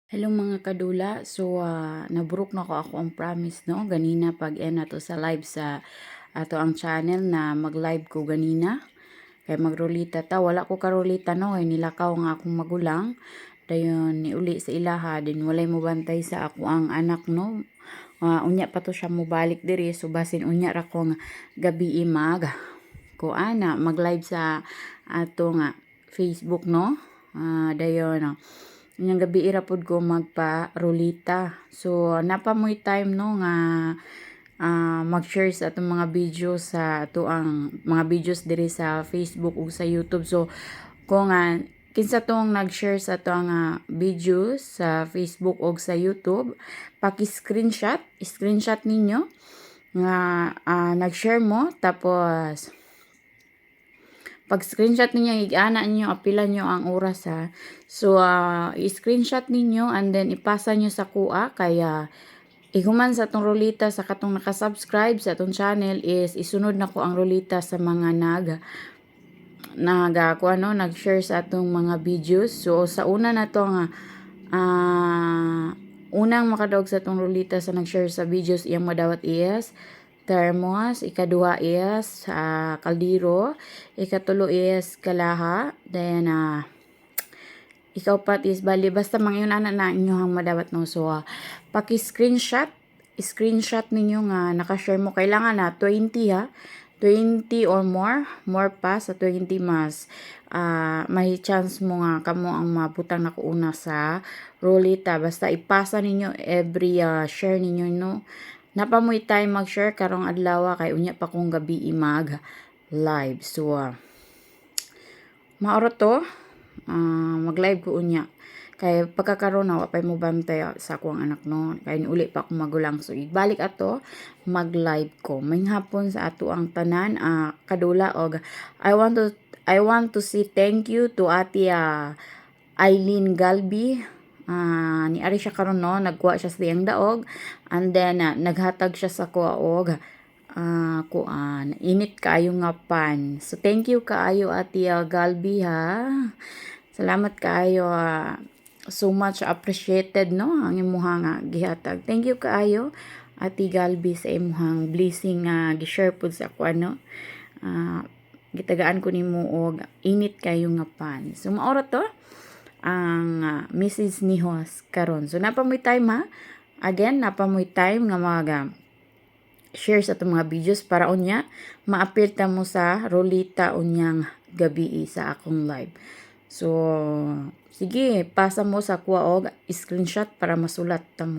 Hello mga kadula. So, naburok na ko ako ang promise, no? Ganina pag na to sa live sa ato ang channel na mag-live ko ganina. Kaya magrolita ta. Wala ko karolita, no? Kaya nilakaw nga akong magulang. Dayon, niuli sa ilaha. Din walay mo bantay sa ako ang anak, no? Unya pa to siya mobalik diri. So, basin unya ra ko nga gabi imag. Ko ana, mag-live sa ato nga Facebook, no? Dayon, no? Yung gabi irapod ko magpa-rolita. So, napamoy time no nga mag-share sa atong mga videos sa ato ang mga videos diri sa Facebook o sa YouTube. So, kung kinsa tong nag-share sa ato ang videos sa Facebook o sa YouTube, screenshot ninyo nga nag-share mo tapos pag screenshot ninyo, igana ninyo, apila nyo ang oras ha. So, i-screenshot ninyo and then ipasa nyo sa kuha. Kaya, iguman sa atong rolita sa katong nakasubscribe sa atong channel is isunod na ko ang rolita sa mga nag-share sa atong mga videos. So, sa una na to nga, unang makadawag sa atong rolita sa nag-share sa videos, iyang madawat is thermos, ikaduha is kaldero, ikatulo is kalaha, then ikaupat is bali basta mga yun ana na inyohang madawat no. So paki-screenshot ninyo nga naka-share mo, kailangan na 20 ha, 20 or more pa sa 20 mas may chance mo nga kamo ang mabutang na kuuna sa rolita. Basta ipasa ninyo every share ninyo, no? Napamoy time mag-share karong adlaw kay unya pa kong gabi imag live. So, maoro to, mag-live ko unya. Kay pagkakaroon na wapay mo bantay sa akong anak no. Kay uli pa akong magulang. So, ibalik ato, mag-live ko. May hapon sa ato ang tanan, kadula og I want to say thank you to Ate Eileen Galbi. Ni ari siya karon no, nagkuha siya sa iyang daog and then naghatag siya sa kuha og kuan init kaayo nga pan. So thank you kaayo Ate Galbi ha. Salamat kaayo, so much appreciated no ang imuhang gihatag. Thank you kaayo Ate Galbi sa imuhang blessing gi-share pud sa ako ano. Gitagaan ko nimo og init kayo nga pan. So maoro to ang Mrs. Nihos karon. So napamoy time ha. Again, napamoy time nga share sa itong mga videos para unya ma-appear ta mo sa rolita unyang gabi sa akong live. So sige, pasa mo sa kuha og screenshot para masulat ta mo.